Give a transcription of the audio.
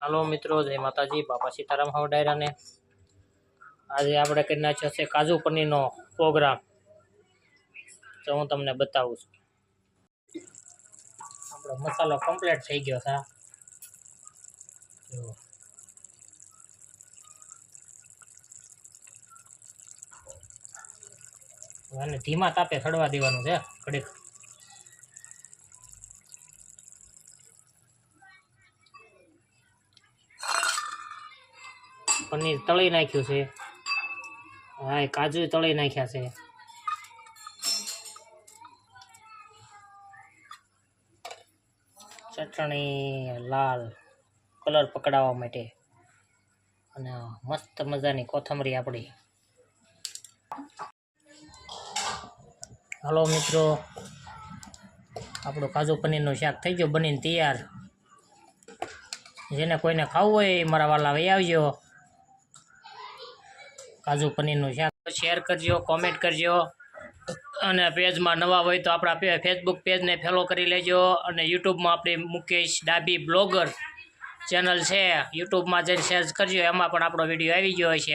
Hello मित्रों, जय माताजी। बापा सीताराम हाउ डायरा ने आज આપણે કરી નાખ્યો છે કાજુ પનીરનો પ્રોગ્રામ। તો હું તમને બતાવું છું। આપણો મસાલો કમ્પ્લીટ થઈ ગયો છે। જો આને ધીમા તાપે સડવા દેવાનું છે ઘડીક। पनीर तळी नाख्યું છે। હા, કાજુ તળી નાખ્યા છે। ચટણી લાલ કલર પકડાવવા માટે અને મસ્ત મજાની કોથમરી આપણી। હાલો મિત્રો, આપણું કાજુ પનીરનું શાક થઈ ગયું બનીને તૈયાર। જેને કોઈને ખાવું હોય એ મારા વાલા લઈ આવજો। काजू पनीर नु शाक शेर करजो, कॉमेंट करजो અને પેજમાં નવા હોય તો આપણા ફેસબુક પેજને ફોલો કરી લેજો અને યુટ્યુબમાં આપણી મુકેશ ડાબી બ્લોગર ચેનલ છે, યુટ્યુબમાં જઈને સર્ચ કરજો, એમાં પણ આપણો વિડીયો આવી ગયો હશે।